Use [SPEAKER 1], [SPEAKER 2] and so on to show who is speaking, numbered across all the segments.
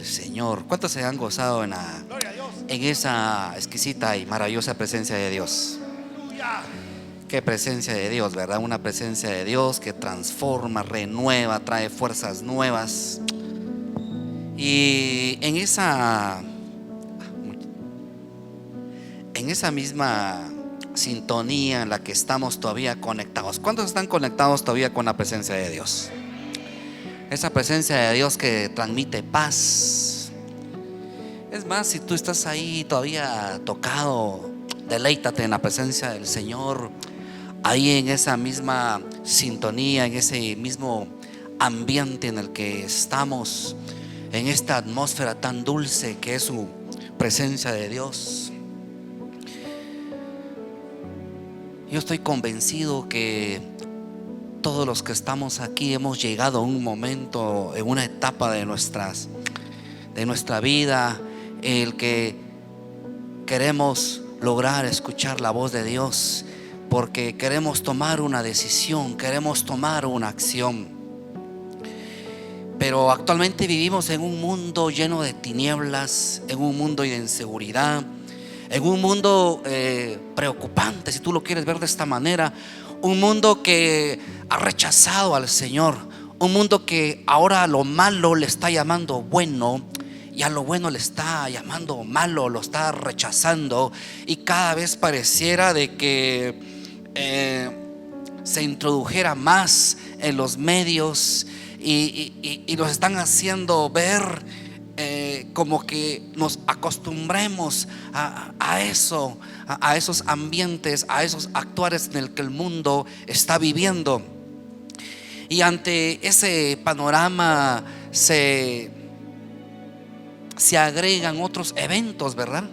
[SPEAKER 1] del Señor. ¿Cuántos se han gozado en esa exquisita y maravillosa presencia de Dios? Qué presencia de Dios, ¿verdad? Una presencia de Dios que transforma, renueva, trae fuerzas nuevas. Y en esa misma sintonía en la que estamos todavía conectados. ¿Cuántos están conectados todavía con la presencia de Dios? Esa presencia de Dios que transmite paz. Es más, si tú estás ahí todavía tocado, deleítate en la presencia del Señor. Ahí en esa misma sintonía, en ese mismo ambiente en el que estamos, en esta atmósfera tan dulce que es su presencia de Dios. Yo estoy convencido que todos los que estamos aquí hemos llegado a un momento, en una etapa de nuestra vida, en el que queremos lograr escuchar la voz de Dios, porque queremos tomar una decisión, queremos tomar una acción. Pero actualmente vivimos en un mundo lleno de tinieblas, en un mundo de inseguridad, en un mundo preocupante, si tú lo quieres ver de esta manera. Un mundo que ha rechazado al Señor. Un mundo que ahora a lo malo le está llamando bueno, y a lo bueno le está llamando malo, lo está rechazando. Y cada vez pareciera de que se introdujera más en los medios, y nos están haciendo ver como que nos acostumbremos a eso, a esos ambientes, a esos actuares en el que el mundo está viviendo. Y ante ese panorama se agregan otros eventos, ¿verdad?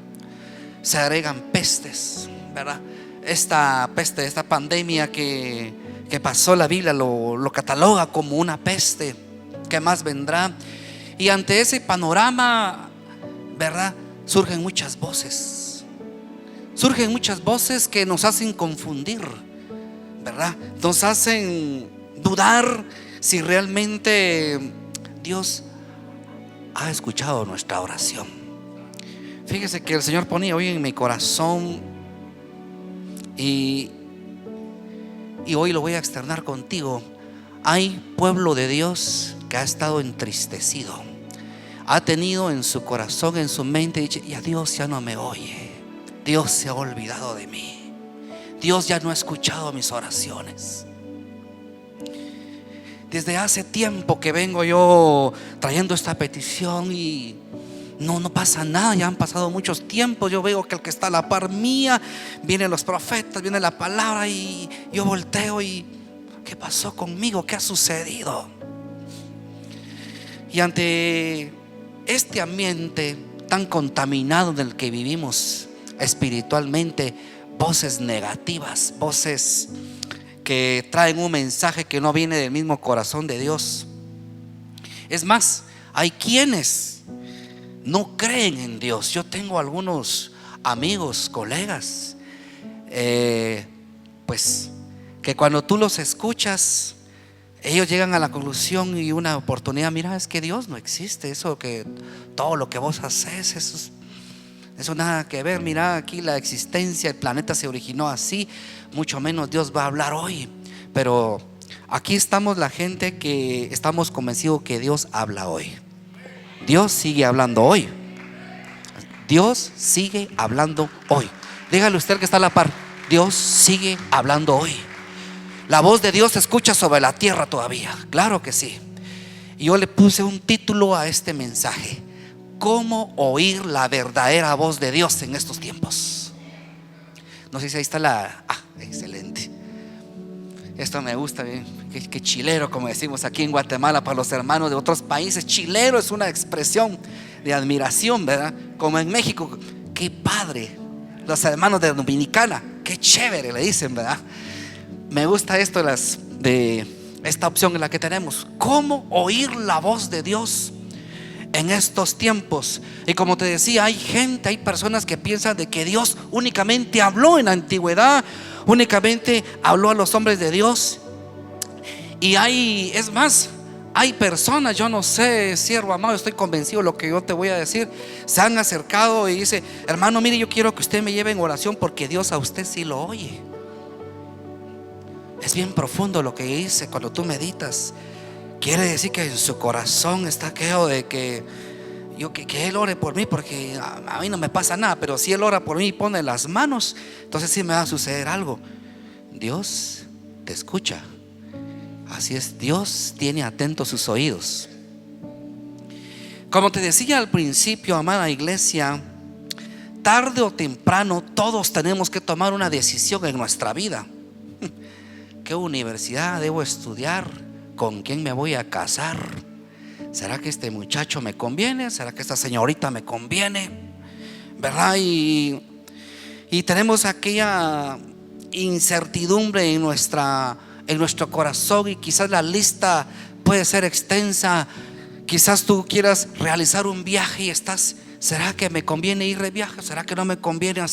[SPEAKER 1] Se agregan pestes, ¿verdad? Esta peste, esta pandemia que pasó, la Biblia lo cataloga como una peste que más vendrá. Y ante ese panorama, ¿verdad? Surgen muchas voces que nos hacen confundir, ¿verdad? Nos hacen dudar si realmente Dios ha escuchado nuestra oración. Fíjese que el Señor ponía hoy en mi corazón, y hoy lo voy a externar contigo. Hay pueblo de Dios que ha estado entristecido, ha tenido en su corazón, en su mente, dice: ya Dios ya no me oye, Dios se ha olvidado de mí, Dios ya no ha escuchado mis oraciones. Desde hace tiempo que vengo yo trayendo esta petición y no pasa nada. Ya han pasado muchos tiempos. Yo veo que el que está a la par mía, vienen los profetas, viene la palabra, y yo volteo y ¿qué pasó conmigo? ¿Qué ha sucedido? Y ante este ambiente tan contaminado en el que vivimos espiritualmente, voces negativas, voces que traen un mensaje que no viene del mismo corazón de Dios. Es más, hay quienes no creen en Dios. Yo tengo algunos amigos, colegas, pues que cuando tú los escuchas, ellos llegan a la conclusión y una oportunidad: mira, es que Dios no existe. Eso que todo lo que vos haces, eso nada que ver. Mira, aquí la existencia, el planeta se originó así, mucho menos Dios va a hablar hoy. Pero aquí estamos la gente que estamos convencidos que Dios habla hoy. Dios sigue hablando hoy. Dios sigue hablando hoy. Dígale usted que está a la par: Dios sigue hablando hoy. La voz de Dios se escucha sobre la tierra todavía. Claro que sí. Y yo le puse un título a este mensaje: ¿cómo oír la verdadera voz de Dios en estos tiempos? No sé si ahí está la... excelente. Esto me gusta bien. Que chilero, como decimos aquí en Guatemala, para los hermanos de otros países. Chilero es una expresión de admiración, ¿verdad? Como en México, qué padre. Los hermanos de Dominicana, qué chévere, le dicen, ¿verdad? Me gusta esto de esta opción en la que tenemos: cómo oír la voz de Dios en estos tiempos. Y como te decía, hay personas que piensan de que Dios únicamente habló en la antigüedad, únicamente habló a los hombres de Dios. Y es más, Hay personas, yo no sé, siervo amado, estoy convencido de lo que yo te voy a decir, se han acercado y dice: hermano, mire, yo quiero que usted me lleve en oración porque Dios a usted sí lo oye. Es bien profundo lo que dice cuando tú meditas. Quiere decir que en su corazón está aquello de que Él ore por mí, porque a mí no me pasa nada, pero si Él ora por mí y pone las manos, entonces sí me va a suceder algo. Dios te escucha. Así es, Dios tiene atentos sus oídos. Como te decía al principio, amada iglesia, tarde o temprano todos tenemos que tomar una decisión en nuestra vida. ¿Qué universidad debo estudiar? ¿Con quién me voy a casar? ¿Será que este muchacho me conviene? ¿Será que esta señorita me conviene? ¿Verdad? Y tenemos aquella incertidumbre en nuestro corazón, y quizás la lista puede ser extensa. Quizás tú quieras realizar un viaje y estás: ¿será que me conviene ir de viaje? ¿Será que no me conviene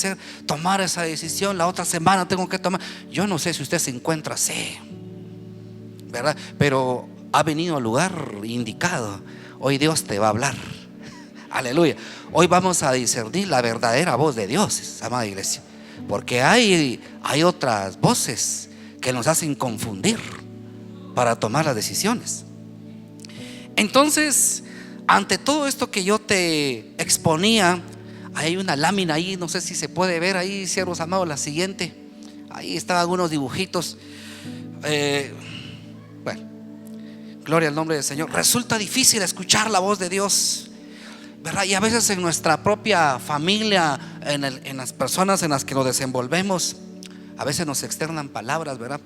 [SPEAKER 1] tomar esa decisión? La otra semana tengo que tomar. Yo no sé si usted se encuentra así, ¿verdad? Pero ha venido al lugar indicado. Hoy Dios te va a hablar. Aleluya. Hoy vamos a discernir la verdadera voz de Dios, amada iglesia, porque hay otras voces que nos hacen confundir para tomar las decisiones. Entonces, ante todo esto que yo te exponía, hay una lámina ahí, no sé si se puede ver ahí, siervos amados, la siguiente. Ahí estaban algunos dibujitos. Bueno, gloria al nombre del Señor. Resulta difícil escuchar la voz de Dios, ¿verdad? Y a veces en nuestra propia familia, en las personas en las que nos desenvolvemos, a veces nos externan palabras, ¿verdad?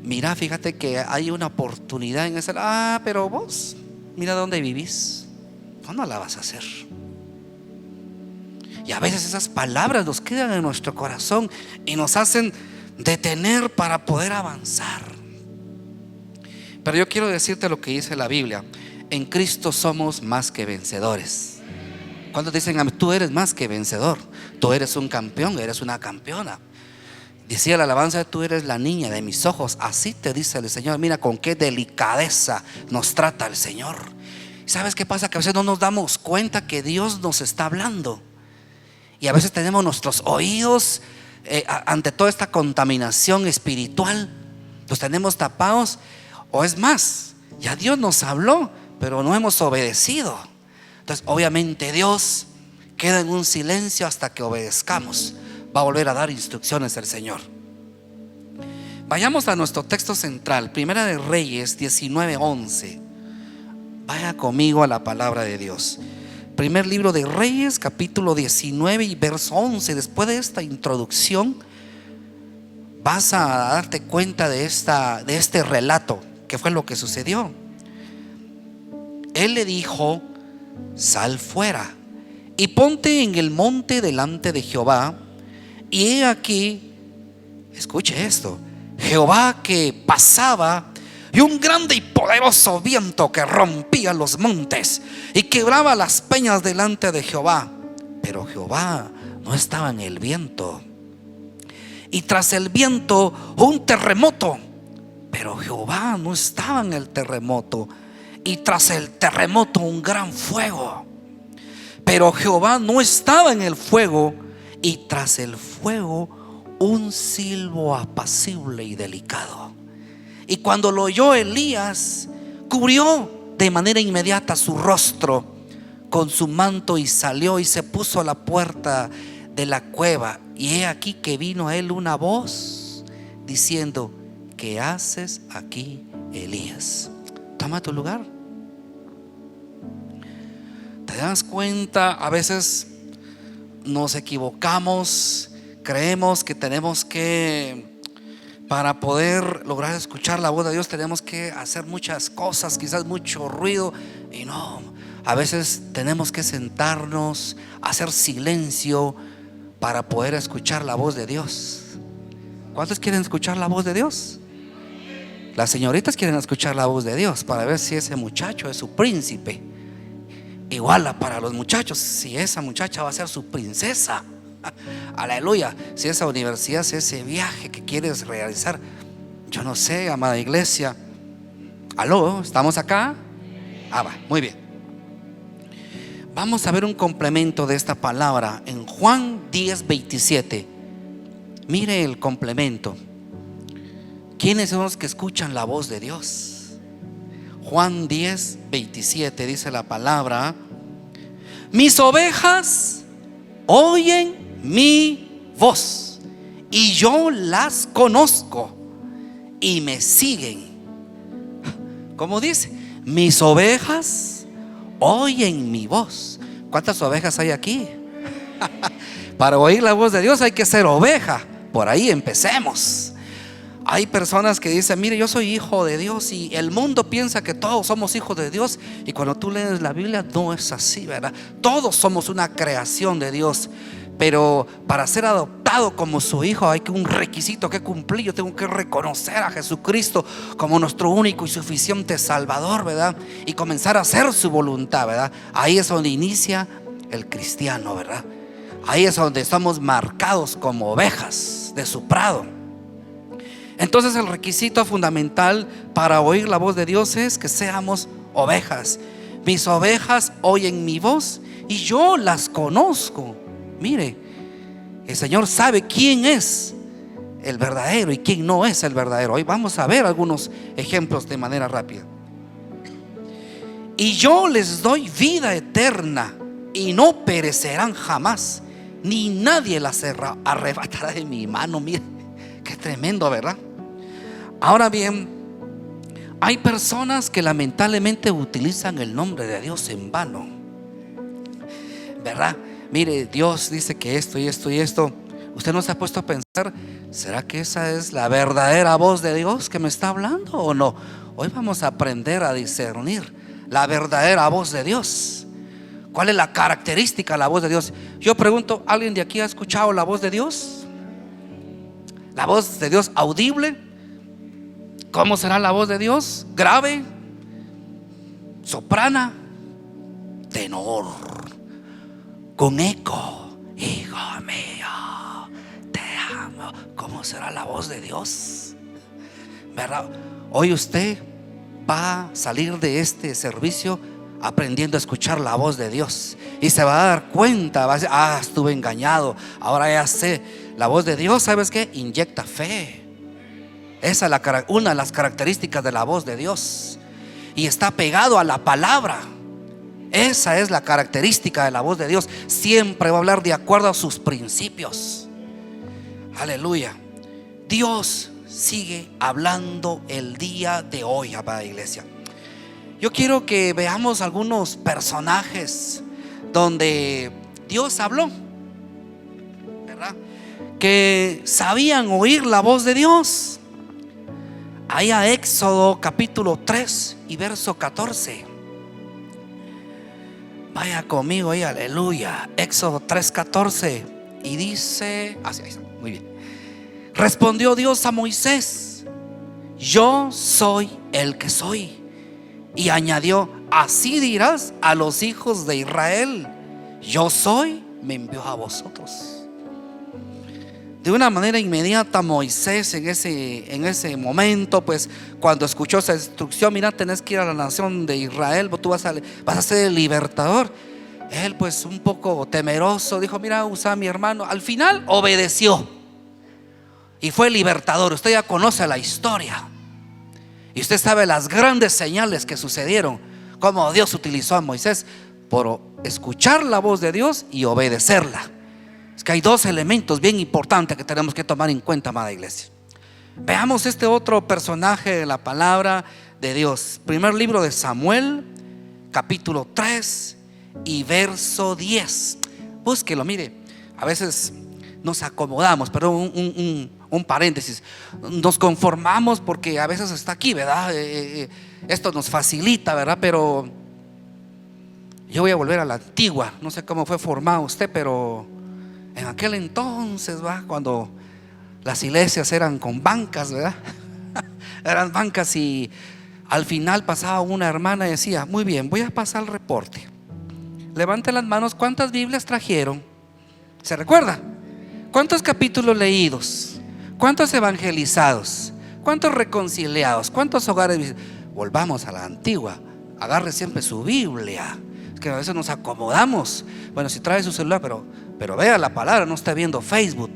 [SPEAKER 1] Mira, fíjate que hay una oportunidad en ese. Pero vos, mira dónde vivís, no la vas a hacer. Y a veces esas palabras nos quedan en nuestro corazón y nos hacen detener para poder avanzar. Pero yo quiero decirte lo que dice la Biblia: en Cristo somos más que vencedores. Cuando dicen: tú eres más que vencedor, tú eres un campeón, eres una campeona. Decía la alabanza: tú eres la niña de mis ojos. Así te dice el Señor. Mira con qué delicadeza nos trata el Señor. ¿Sabes qué pasa? Que a veces no nos damos cuenta que Dios nos está hablando, y a veces tenemos nuestros oídos ante toda esta contaminación espiritual, los tenemos tapados. O es más, ya Dios nos habló, pero no hemos obedecido. Entonces obviamente Dios queda en un silencio hasta que obedezcamos. Va a volver a dar instrucciones el Señor. Vayamos a nuestro texto central, Primera de Reyes 19:11. Vaya conmigo a la palabra de Dios. Primer libro de Reyes, capítulo 19 y verso 11. Después de esta introducción, vas a darte cuenta de este relato, que fue lo que sucedió. Él le dijo: sal fuera y ponte en el monte delante de Jehová. Y he aquí, escuche esto: Jehová que pasaba, y un grande y poderoso viento que rompía los montes y quebraba las peñas delante de Jehová. Pero Jehová no estaba en el viento. Y tras el viento un terremoto, pero Jehová no estaba en el terremoto. Y tras el terremoto un gran fuego, pero Jehová no estaba en el fuego. Y tras el fuego un silbo apacible y delicado. Y cuando lo oyó Elías, cubrió de manera inmediata su rostro con su manto y salió y se puso a la puerta de la cueva. Y he aquí que vino a él una voz diciendo: ¿qué haces aquí, Elías? Toma tu lugar. ¿Te das cuenta? A veces nos equivocamos, creemos que tenemos que, para poder lograr escuchar la voz de Dios, tenemos que hacer muchas cosas, quizás mucho ruido. Y no, a veces tenemos que sentarnos, hacer silencio para poder escuchar la voz de Dios. ¿Cuántos quieren escuchar la voz de Dios? Las señoritas quieren escuchar la voz de Dios para ver si ese muchacho es su príncipe. Igual para los muchachos, si esa muchacha va a ser su princesa. Aleluya. Si esa universidad, si ese viaje que quieres realizar, yo no sé, amada iglesia. ¿Aló? ¿Estamos acá? Va, muy bien. Vamos a ver un complemento de esta palabra en Juan 10:27. Mire el complemento. ¿Quiénes son los que escuchan la voz de Dios? Juan 10:27 dice la palabra: mis ovejas oyen mi voz y yo las conozco y me siguen. ¿Cómo dice? Mis ovejas oyen mi voz. ¿Cuántas ovejas hay aquí? Para oír la voz de Dios hay que ser oveja. Por ahí empecemos. Hay personas que dicen: mire, yo soy hijo de Dios, y el mundo piensa que todos somos hijos de Dios. Y cuando tú lees la Biblia, no es así, ¿verdad? Todos somos una creación de Dios, pero para ser adoptado como su hijo hay un requisito que cumplir. Yo tengo que reconocer a Jesucristo como nuestro único y suficiente Salvador, ¿verdad? Y comenzar a hacer su voluntad, ¿verdad? Ahí es donde inicia el cristiano, ¿verdad? Ahí es donde estamos marcados como ovejas de su prado. Entonces el requisito fundamental para oír la voz de Dios es que seamos ovejas. Mis ovejas oyen mi voz y yo las conozco. Mire, el Señor sabe quién es el verdadero y quién no es el verdadero. Hoy vamos a ver algunos ejemplos de manera rápida. Y yo les doy vida eterna y no perecerán jamás, ni nadie las arrebatará de mi mano. Mire, qué tremendo, ¿verdad? Ahora bien, hay personas que lamentablemente utilizan el nombre de Dios en vano, ¿verdad? Mire, Dios dice que esto y esto y esto. ¿Usted no se ha puesto a pensar: ¿será que esa es la verdadera voz de Dios que me está hablando o no? Hoy vamos a aprender a discernir la verdadera voz de Dios. ¿Cuál es la característica de la voz de Dios? Yo pregunto: ¿alguien de aquí ha escuchado la voz de Dios? La voz de Dios audible. ¿Cómo será la voz de Dios? Grave, soprana, tenor, con eco. Hijo mío, te amo. ¿Cómo será la voz de Dios? ¿Verdad? Hoy usted va a salir de este servicio aprendiendo a escuchar la voz de Dios, y se va a dar cuenta, va a decir: estuve engañado, ahora ya sé. La voz de Dios, ¿sabes qué? Inyecta fe. Esa es una de las características de la voz de Dios, y está pegado a la palabra. Esa es la característica de la voz de Dios. Siempre va a hablar de acuerdo a sus principios. Aleluya. Dios sigue hablando el día de hoy, amada iglesia. Yo quiero que veamos algunos personajes donde Dios habló, ¿verdad? Que sabían oír la voz de Dios. Ahí a Éxodo capítulo 3 y verso 14. Vaya conmigo ahí, aleluya. Éxodo 3:14. Y dice así, muy bien. Respondió Dios a Moisés: yo soy el que soy. Y añadió: así dirás a los hijos de Israel: yo soy, me envió a vosotros. De una manera inmediata, Moisés en ese momento, pues cuando escuchó esa instrucción: mira, tenés que ir a la nación de Israel, tú vas a ser el libertador. Él, pues un poco temeroso, dijo: mira, usa a mi hermano. Al final obedeció y fue el libertador. Usted ya conoce la historia y usted sabe las grandes señales que sucedieron, cómo Dios utilizó a Moisés por escuchar la voz de Dios y obedecerla. Es que hay dos elementos bien importantes que tenemos que tomar en cuenta, amada iglesia. Veamos este otro personaje de la palabra de Dios. Primer libro de Samuel, capítulo 3 y verso 10. Búsquelo, mire. A veces nos acomodamos, pero un paréntesis, nos conformamos porque a veces está aquí, ¿verdad? Esto nos facilita, ¿verdad? Pero yo voy a volver a la antigua. No sé cómo fue formado usted, pero en aquel entonces, ¿va? Cuando las iglesias eran con bancas, ¿verdad? Eran bancas, y al final pasaba una hermana y decía: muy bien, voy a pasar el reporte. Levanten las manos, ¿cuántas Biblias trajeron? ¿Se recuerda? ¿Cuántos capítulos leídos? ¿Cuántos evangelizados? ¿Cuántos reconciliados? ¿Cuántos hogares visitados? volvamos a la antigua. Agarre siempre su Biblia. Es que a veces nos acomodamos. Bueno, si trae su celular, pero vea la palabra, no esté viendo Facebook.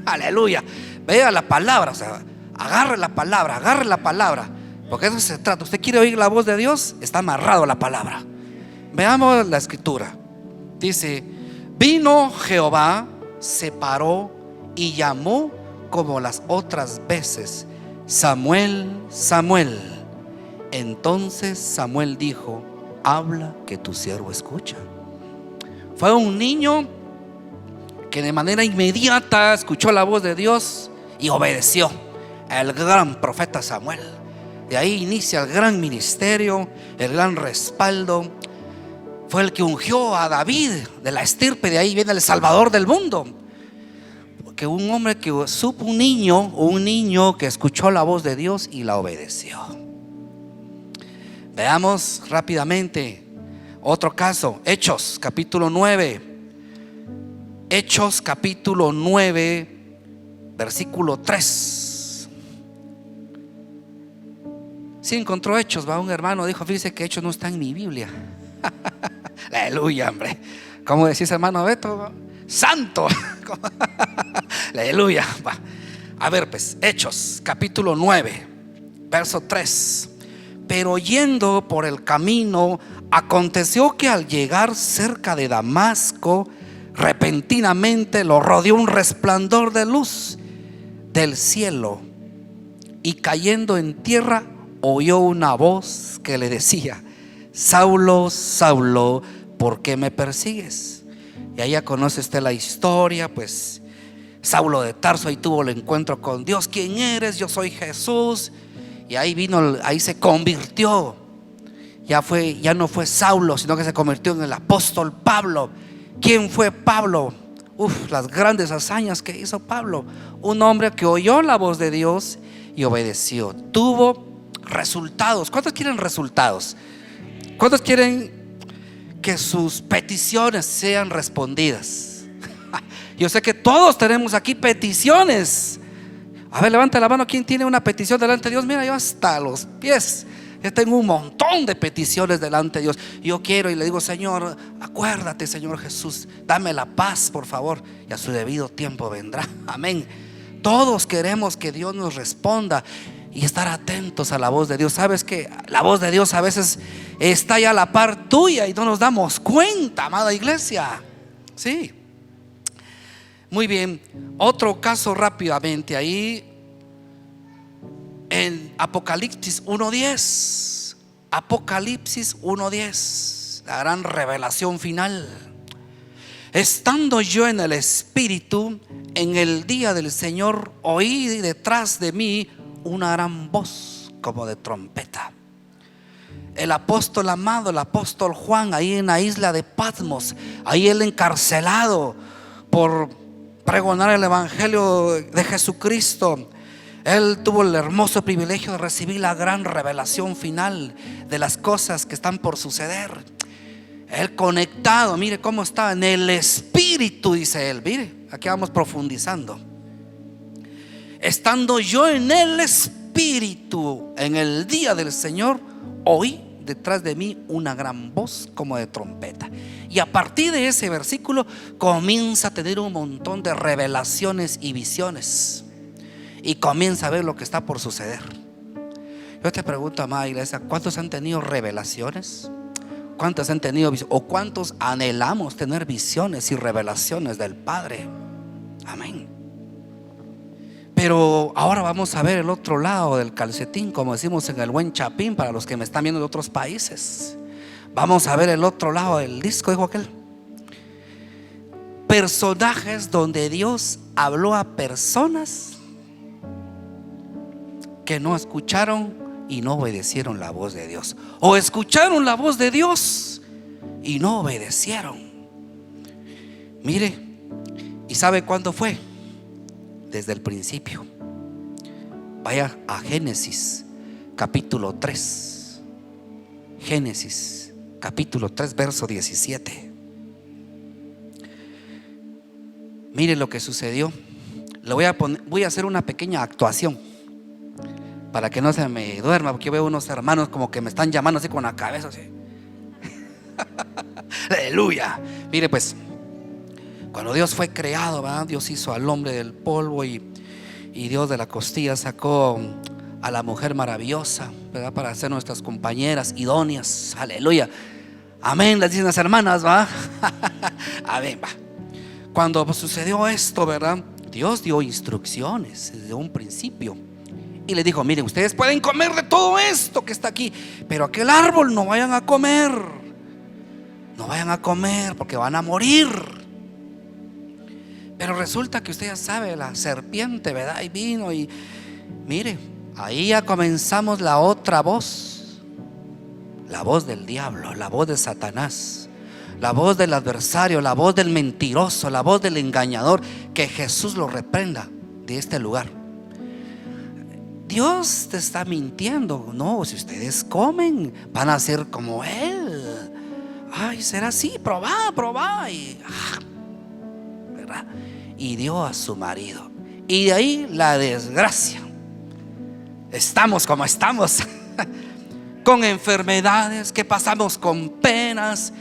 [SPEAKER 1] Aleluya. Vea la palabra, o sea, agarre la palabra. Porque de eso se trata. Usted quiere oír la voz de Dios, está amarrado a la palabra. Veamos la escritura. Dice: vino Jehová, se paró y llamó como las otras veces: Samuel, Samuel. Entonces Samuel dijo: habla, que tu siervo escucha. Fue un niño que de manera inmediata escuchó la voz de Dios y obedeció. El gran profeta Samuel. De ahí inicia el gran ministerio, el gran respaldo. Fue el que ungió a David, de la estirpe, de ahí viene el Salvador del mundo. Porque un hombre que supo, un niño que escuchó la voz de Dios y la obedeció. Veamos rápidamente otro caso. Hechos capítulo 9. Hechos capítulo 9, versículo 3. Si encontró Hechos, va un hermano, dijo: fíjese que Hechos no está en mi Biblia. Aleluya, hombre. ¿Cómo decís, hermano Beto? Santo. Aleluya. A ver, pues, Hechos capítulo 9, verso 3. Pero yendo por el camino, aconteció que al llegar cerca de Damasco, repentinamente lo rodeó un resplandor de luz del cielo, y cayendo en tierra oyó una voz que le decía: Saulo, Saulo, ¿por qué me persigues? Y ahí ya conoce usted la historia. Pues Saulo de Tarso ahí tuvo el encuentro con Dios. ¿Quién eres? Yo soy Jesús. Y ahí vino, ahí se convirtió. Ya no fue Saulo, sino que se convirtió en el apóstol Pablo. ¿Quién fue Pablo? Las grandes hazañas que hizo Pablo. Un hombre que oyó la voz de Dios y obedeció. Tuvo resultados. ¿Cuántos quieren resultados? ¿Cuántos quieren que sus peticiones sean respondidas? Yo sé que todos tenemos aquí peticiones. A ver, levanta la mano. ¿Quién tiene una petición delante de Dios? Mira, yo hasta los pies, yo tengo un montón de peticiones delante de Dios. Yo quiero y le digo: Señor, acuérdate, Señor Jesús, dame la paz, por favor, y a su debido tiempo vendrá. Amén. Todos queremos que Dios nos responda y estar atentos a la voz de Dios. Sabes que la voz de Dios a veces está ya a la par tuya y no nos damos cuenta, amada iglesia. Sí. Muy bien. Otro caso rápidamente ahí en Apocalipsis 1:10. Apocalipsis 1:10, la gran revelación final. Estando yo en el Espíritu, en el día del Señor, oí detrás de mí una gran voz como de trompeta. El apóstol amado, el apóstol Juan, ahí en la isla de Patmos, ahí él encarcelado por pregonar el evangelio de Jesucristo. Él tuvo el hermoso privilegio de recibir la gran revelación final de las cosas que están por suceder. Él conectado, mire cómo está en el Espíritu, dice él. Mire, aquí vamos profundizando. Estando yo en el Espíritu, en el día del Señor, oí detrás de mí una gran voz como de trompeta. Y a partir de ese versículo comienza a tener un montón de revelaciones y visiones, y comienza a ver lo que está por suceder. Yo te pregunto, amada iglesia, ¿cuántos han tenido revelaciones? ¿Cuántos han tenido visiones? ¿O cuántos anhelamos tener visiones y revelaciones del Padre? Amén. Pero ahora vamos a ver el otro lado del calcetín, como decimos en el buen chapín, para los que me están viendo de otros países. Vamos a ver el otro lado del disco, dijo aquel. Personajes donde Dios habló a personas que no escucharon y no obedecieron la voz de Dios, o escucharon la voz de Dios y no obedecieron. Mire, ¿y sabe cuándo fue? Desde el principio. Vaya a Génesis capítulo 3. Génesis capítulo 3, verso 17. Mire lo que sucedió. Voy a hacer una pequeña actuación. para que no se me duerma, porque yo veo unos hermanos como que me están llamando así con la cabeza así. Aleluya. Mire pues, cuando Dios fue creado, ¿verdad? Dios hizo al hombre del polvo y Dios de la costilla sacó a la mujer maravillosa, ¿verdad? Para ser nuestras compañeras idóneas. Aleluya. Amén, les dicen las hermanas, ¿va? Amén, va. Cuando sucedió esto, ¿verdad? Dios dio instrucciones desde un principio y le dijo: miren, ustedes pueden comer de todo esto que está aquí, pero aquel árbol no vayan a comer. No vayan a comer porque van a morir. Pero resulta que usted ya sabe, la serpiente, ¿verdad? Y vino y mire, ahí ya comenzamos la otra voz. La voz del diablo, la voz de Satanás, la voz del adversario, la voz del mentiroso, la voz del engañador. Que Jesús lo reprenda de este lugar. Dios te está mintiendo. No, si ustedes comen, van a ser como Él. Ay, será así, probá. ¿Verdad? Y dio a su marido. Y de ahí la desgracia. Estamos como estamos. Con enfermedades, que pasamos con penas.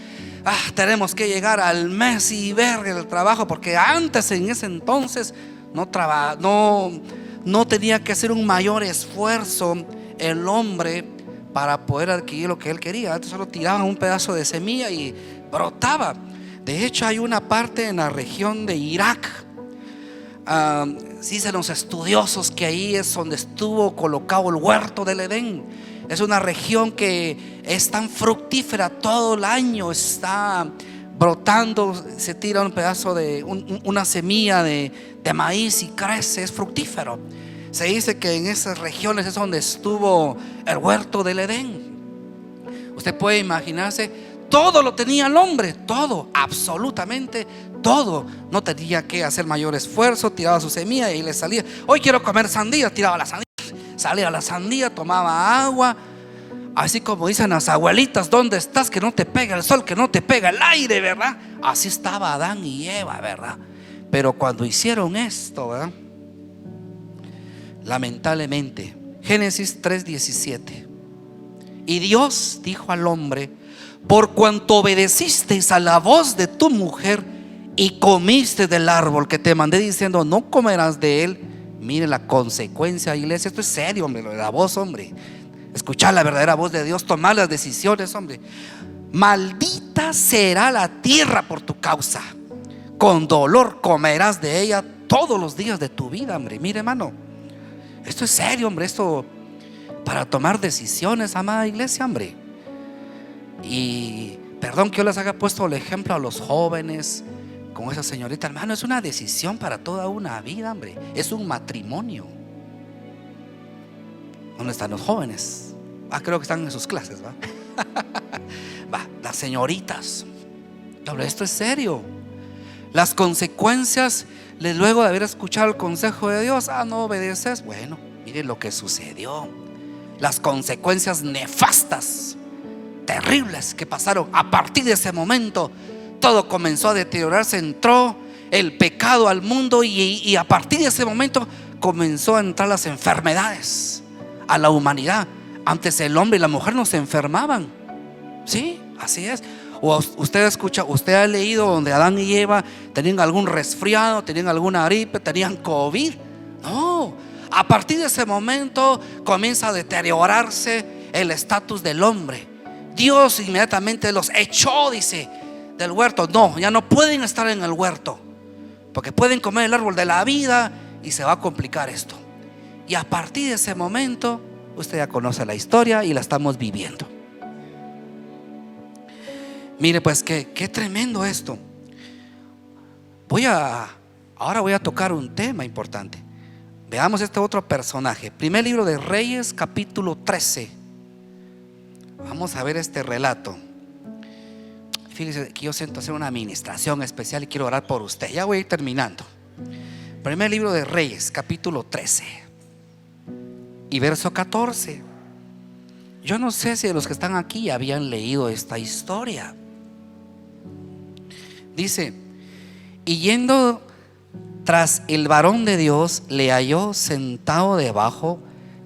[SPEAKER 1] Tenemos que llegar al mes y ver el trabajo, porque antes, en ese entonces, no tenía que hacer un mayor esfuerzo el hombre para poder adquirir lo que él quería. Antes solo tiraban un pedazo de semilla y brotaba. De hecho, hay una parte en la región de Irak, dicen los estudiosos que ahí es donde estuvo colocado el huerto del Edén. Es una región que es tan fructífera, todo el año está brotando. Se tira un pedazo de una semilla de maíz y crece, es fructífero. Se dice que en esas regiones es donde estuvo el huerto del Edén. Usted puede imaginarse, todo lo tenía el hombre, todo, absolutamente todo. No tenía que hacer mayor esfuerzo, tiraba su semilla y le salía. Hoy quiero comer sandía, tiraba la sandía, salía la sandía, tomaba agua. Así como dicen las abuelitas: ¿dónde estás? Que no te pega el sol, que no te pega el aire, ¿verdad? Así estaba Adán y Eva, ¿verdad? Pero cuando hicieron esto, ¿verdad? Lamentablemente, Génesis 3:17. Y Dios dijo al hombre: por cuanto obedecisteis a la voz de tu mujer y comiste del árbol que te mandé diciendo: no comerás de él. Mire la consecuencia, iglesia. Esto es serio, hombre, la voz, hombre. Escuchar la verdadera voz de Dios, tomar las decisiones, hombre. Maldita será la tierra por tu causa, con dolor comerás de ella todos los días de tu vida, hombre. Mire, hermano, esto es serio, hombre. Esto para tomar decisiones, amada iglesia, hombre. Y perdón que yo les haya puesto el ejemplo a los jóvenes con esa señorita, hermano. Es una decisión para toda una vida, hombre. Es un matrimonio. ¿Dónde están los jóvenes? Creo que están en sus clases, ¿va? Las señoritas. Esto es serio. Las consecuencias luego de haber escuchado el consejo de Dios: no obedeces. Bueno, miren lo que sucedió. Las consecuencias nefastas, terribles que pasaron. A partir de ese momento todo comenzó a deteriorarse. Entró el pecado al mundo y a partir de ese momento comenzó a entrar las enfermedades a la humanidad. Antes el hombre y la mujer no se enfermaban. Sí, así es. O usted escucha, usted ha leído donde Adán y Eva tenían algún resfriado, tenían alguna gripe, tenían COVID. No, a partir de ese momento comienza a deteriorarse el estatus del hombre. Dios inmediatamente los echó, dice, del huerto. No, ya no pueden estar en el huerto, porque pueden comer el árbol de la vida y se va a complicar esto. Y a partir de ese momento, usted ya conoce la historia y la estamos viviendo. Mire pues qué tremendo esto. Ahora voy a tocar un tema importante. Veamos este otro personaje. Primer libro de Reyes, capítulo 13. Vamos a ver este relato. Fíjese que yo siento hacer una administración especial y quiero orar por usted. Ya voy a ir terminando. Primer libro de Reyes, capítulo 13 y verso 14. Yo no sé si los que están aquí habían leído esta historia. Dice: y yendo tras el varón de Dios, le halló sentado debajo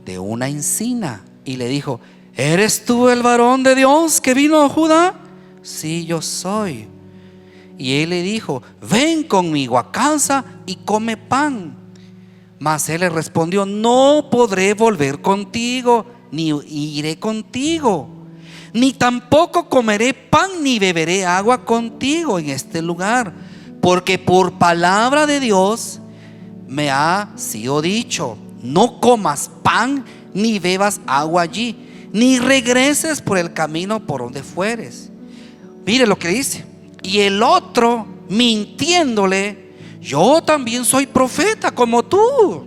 [SPEAKER 1] de una encina y le dijo: ¿eres tú el varón de Dios que vino a Judá? Sí, yo soy. Y él le dijo: ven conmigo a casa y come pan. Mas él le respondió: no podré volver contigo, ni iré contigo, ni tampoco comeré pan ni beberé agua contigo en este lugar, porque por palabra de Dios me ha sido dicho: no comas pan ni bebas agua allí, ni regreses por el camino por donde fueres. Mire lo que dice. Y el otro, mintiéndole: yo también soy profeta como tú,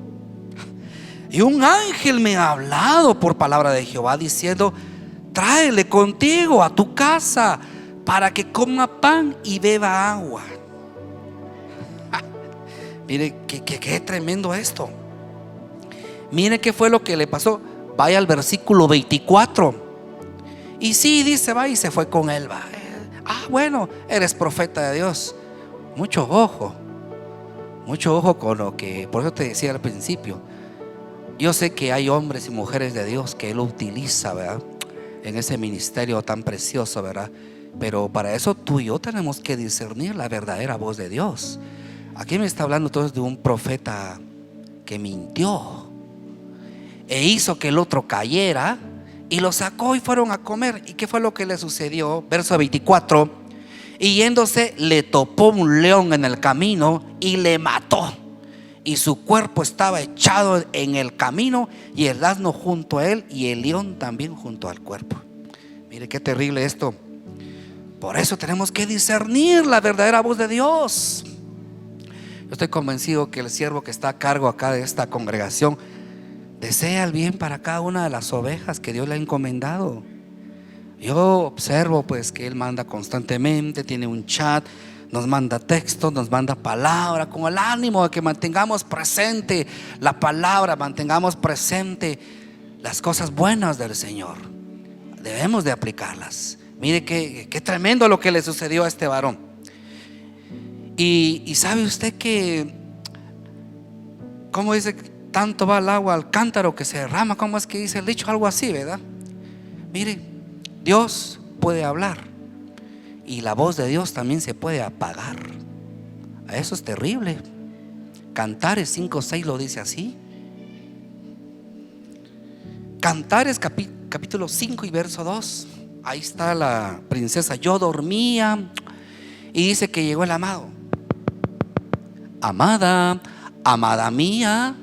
[SPEAKER 1] y un ángel me ha hablado por palabra de Jehová diciendo: tráele contigo a tu casa para que coma pan y beba agua. Mire qué tremendo esto. Mire qué fue lo que le pasó. Vaya al versículo 24. Y sí, dice, va, y se fue con él, va. Bueno, eres profeta de Dios. Mucho ojo con lo que, por eso te decía al principio, yo sé que hay hombres y mujeres de Dios que Él utiliza, ¿verdad?, en ese ministerio tan precioso, ¿verdad? Pero para eso tú y yo tenemos que discernir la verdadera voz de Dios. Aquí me está hablando entonces de un profeta que mintió e hizo que el otro cayera, y lo sacó y fueron a comer. ¿Y qué fue lo que le sucedió? Verso 24. Y yéndose le topó un león en el camino y le mató, y su cuerpo estaba echado en el camino, y el asno junto a él, y el león también junto al cuerpo. Mire qué terrible esto. Por eso tenemos que discernir la verdadera voz de Dios. Yo estoy convencido que el siervo que está a cargo acá de esta congregación desea el bien para cada una de las ovejas que Dios le ha encomendado. Yo observo pues que él manda constantemente, tiene un chat, nos manda textos, nos manda palabra, con el ánimo de que mantengamos presente la palabra, mantengamos presente las cosas buenas del Señor. Debemos de aplicarlas. Mire qué tremendo lo que le sucedió a este varón. Y sabe usted que, ¿cómo dice? Tanto va el agua al cántaro que se derrama. ¿Cómo es que dice el dicho? Algo así, ¿verdad? Mire, Dios puede hablar, y la voz de Dios también se puede apagar. Eso es terrible. Cantares 5:6 lo dice así. Cantares capítulo 5 y verso 2. Ahí está la princesa: yo dormía, y dice que llegó el amado: amada, amada mía,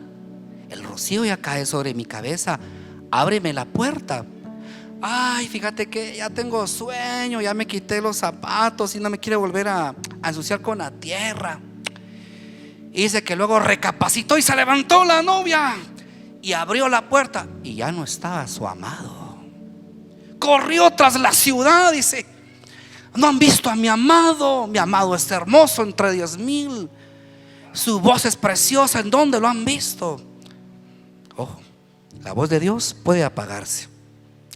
[SPEAKER 1] el rocío ya cae sobre mi cabeza, ábreme la puerta. Ay, fíjate que ya tengo sueño, ya me quité los zapatos y no me quiere volver a ensuciar con la tierra. Y dice que luego recapacitó y se levantó la novia y abrió la puerta, y ya no estaba su amado. Corrió tras la ciudad, dice: no han visto a mi amado es hermoso entre 10,000, su voz es preciosa, ¿en dónde lo han visto? Ojo, la voz de Dios puede apagarse.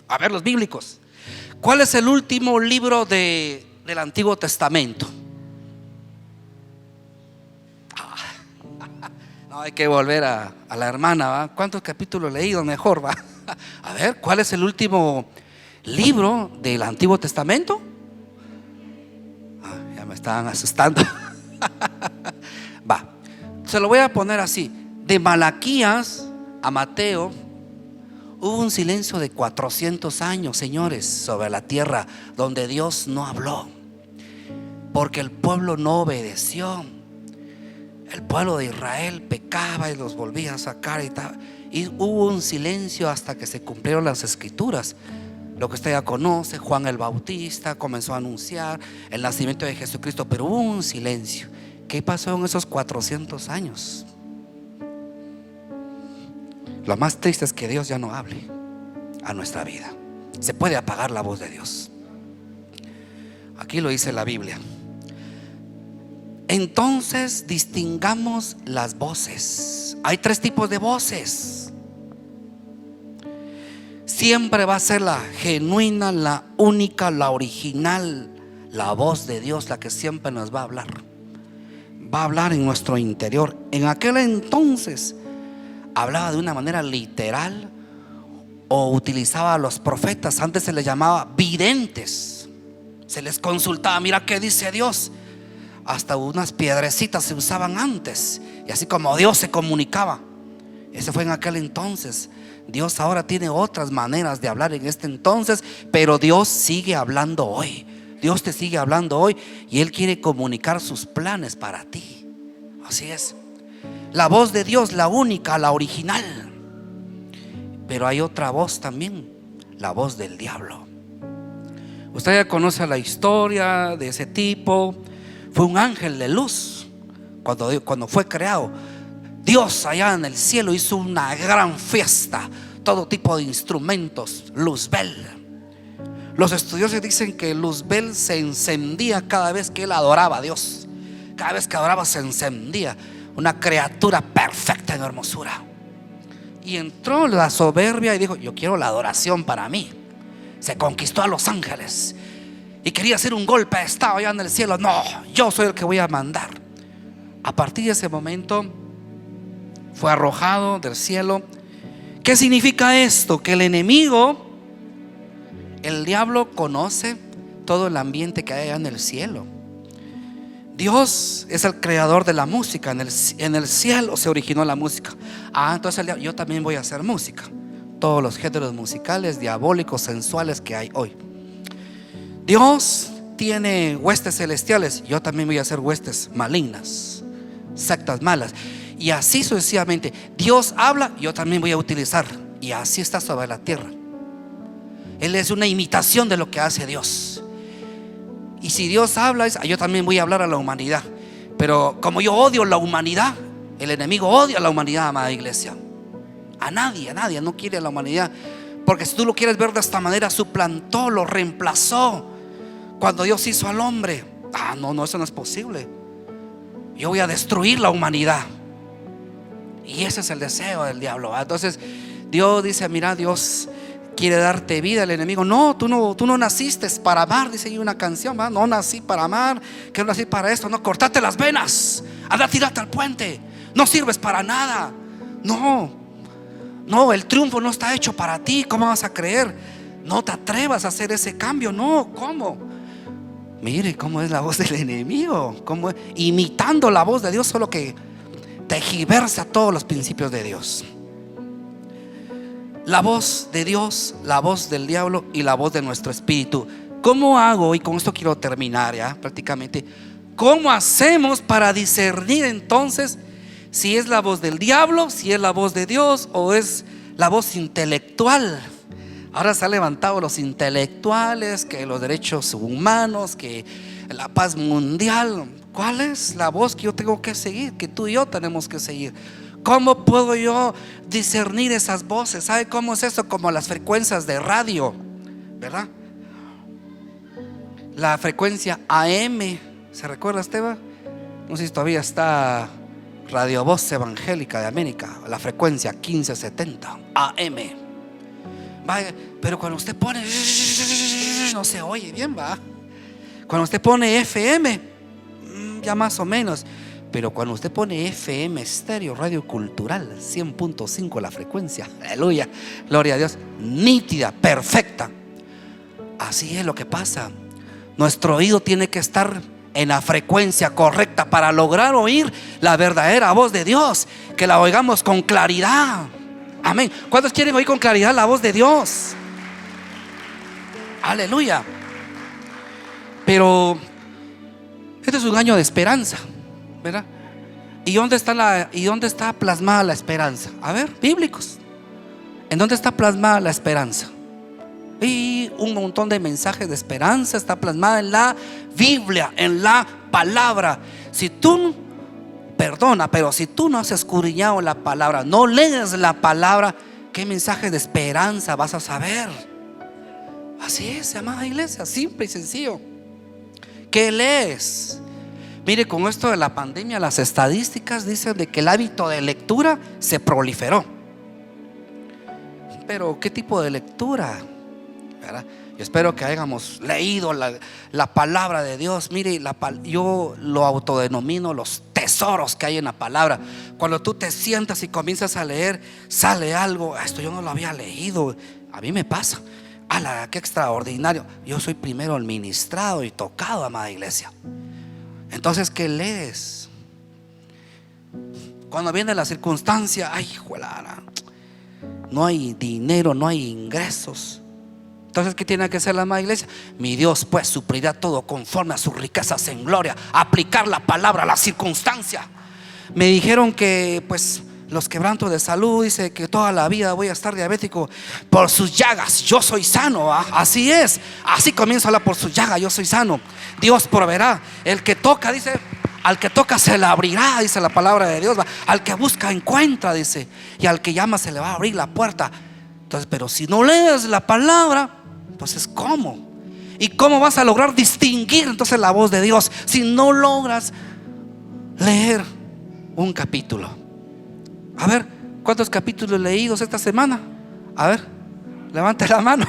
[SPEAKER 1] A ver, los bíblicos, ¿cuál es el último libro del Antiguo Testamento? No, hay que volver a la hermana, ¿va? ¿Cuántos capítulos he leído? Mejor, ¿va? A ver, ¿cuál es el último libro del Antiguo Testamento? Ya me estaban asustando. Va, se lo voy a poner así: de Malaquías a Mateo hubo un silencio de 400 años, señores, sobre la tierra, donde Dios no habló, porque el pueblo no obedeció. El pueblo de Israel pecaba y los volvía a sacar y hubo un silencio hasta que se cumplieron las escrituras. Lo que usted ya conoce, Juan el Bautista comenzó a anunciar el nacimiento de Jesucristo, pero hubo un silencio. ¿Qué pasó en esos 400 años? Lo más triste es que Dios ya no hable a nuestra vida. Se puede apagar la voz de Dios. Aquí lo dice la Biblia. Entonces distingamos las voces. Hay 3 tipos de voces. Siempre va a ser la genuina, la única, la original, la voz de Dios, la que siempre nos va a hablar. Va a hablar en nuestro interior. En aquel entonces hablaba de una manera literal, o utilizaba a los profetas. Antes se les llamaba videntes. Se les consultaba, mira qué dice Dios. Hasta unas piedrecitas se usaban antes, y así como Dios se comunicaba. Ese fue en aquel entonces. Dios ahora tiene otras maneras de hablar en este entonces, pero Dios sigue hablando hoy. Dios te sigue hablando hoy, y Él quiere comunicar sus planes para ti. Así es. La voz de Dios, la única, la original. Pero hay otra voz también, la voz del diablo. Usted ya conoce la historia de ese tipo. Fue un ángel de luz cuando fue creado. Dios allá en el cielo hizo una gran fiesta, todo tipo de instrumentos, Luzbel. Los estudiosos dicen que Luzbel se encendía cada vez que él adoraba a Dios. Cada vez que adoraba se encendía. Una criatura perfecta en hermosura. Y entró la soberbia y dijo: yo quiero la adoración para mí. Se conquistó a los ángeles y quería hacer un golpe de estado allá en el cielo. No, yo soy el que voy a mandar. A partir de ese momento fue arrojado del cielo. ¿Qué significa esto? Que el enemigo, el diablo, conoce todo el ambiente que hay allá en el cielo. Dios es el creador de la música. En el cielo se originó la música. Entonces yo también voy a hacer música. Todos los géneros musicales diabólicos, sensuales que hay hoy. Dios tiene huestes celestiales. Yo también voy a hacer huestes malignas, sectas malas. Y así sucesivamente. Dios habla, yo también voy a utilizar. Y así está sobre la tierra. Él es una imitación de lo que hace Dios. Y si Dios habla, yo también voy a hablar a la humanidad. Pero como yo odio la humanidad, el enemigo odia a la humanidad, amada iglesia. A nadie no quiere a la humanidad. Porque si tú lo quieres ver de esta manera, suplantó, lo reemplazó cuando Dios hizo al hombre. No, eso no es posible. Yo voy a destruir la humanidad. Y ese es el deseo del diablo. Entonces Dios dice: mira, Dios quiere darte vida. El enemigo: no, tú no naciste para amar. Dice ahí una canción, ¿va? No nací para amar, que no nací para esto. No, cortate las venas, anda, tírate al puente. No sirves para nada. No, el triunfo no está hecho para ti. ¿Cómo vas a creer? No te atrevas a hacer ese cambio. No, ¿cómo? Mire cómo es la voz del enemigo, cómo es, imitando la voz de Dios, solo que tergiversa todos los principios de Dios. La voz de Dios, la voz del diablo y la voz de nuestro espíritu. ¿Cómo hago? Y con esto quiero terminar ya prácticamente. ¿Cómo hacemos para discernir entonces si es la voz del diablo, si es la voz de Dios o es la voz intelectual? Ahora se han levantado los intelectuales, que los derechos humanos, que la paz mundial. ¿Cuál es la voz que yo tengo que seguir? Que tú y yo tenemos que seguir. ¿Cómo puedo yo discernir esas voces? ¿Sabe cómo es eso? Como las frecuencias de radio, ¿verdad? La frecuencia AM, ¿se recuerda, Esteban? No sé si todavía está Radio Voz Evangélica de América, la frecuencia 1570 AM. Vaya, pero cuando usted pone, no se oye bien, va. Cuando usted pone FM, ya más o menos. Pero cuando usted pone FM estéreo, radio cultural, 100.5 la frecuencia, aleluya, gloria a Dios, nítida, perfecta. Así es lo que pasa. Nuestro oído tiene que estar en la frecuencia correcta para lograr oír la verdadera voz de Dios, que la oigamos con claridad. Amén. ¿Cuántos quieren oír con claridad la voz de Dios? Aleluya. Pero este es un año de esperanza, ¿verdad? ¿Y dónde está plasmada la esperanza? A ver, bíblicos. ¿En dónde está plasmada la esperanza? Y un montón de mensajes de esperanza está plasmada en la Biblia, en la palabra. Pero si tú no has escudriñado la palabra, no lees la palabra, ¿qué mensaje de esperanza vas a saber? Así es, amada iglesia, simple y sencillo. ¿Qué lees? Mire, con esto de la pandemia, las estadísticas dicen de que el hábito de lectura se proliferó. Pero ¿qué tipo de lectura? ¿Verdad? Yo espero que hayamos leído la palabra de Dios. Mire, yo lo autodenomino los tesoros que hay en la palabra. Cuando tú te sientas y comienzas a leer, sale algo: esto yo no lo había leído, A mí me pasa. ¡Hala, qué extraordinario! Yo soy primero el ministrado y tocado, amada iglesia. Entonces, ¿qué lees? Cuando viene la circunstancia, ay, juelana, no hay dinero, no hay ingresos. Entonces, ¿qué tiene que hacer la amada iglesia? Mi Dios pues suplirá todo conforme a sus riquezas en gloria. Aplicar la palabra a la circunstancia. Me dijeron que pues los quebrantos de salud, dice que toda la vida voy a estar diabético. Por sus llagas yo soy sano. Así es, así comienza a hablar: por sus llagas yo soy sano. Dios proveerá. El que toca, dice, al que toca se le abrirá, dice la palabra de Dios. Al que busca encuentra, dice, y al que llama se le va a abrir la puerta. Entonces, pero si no lees la palabra, entonces ¿cómo? ¿Y cómo vas a lograr distinguir entonces la voz de Dios si no logras leer un capítulo? A ver, ¿cuántos capítulos leídos esta semana? A ver, levante la mano.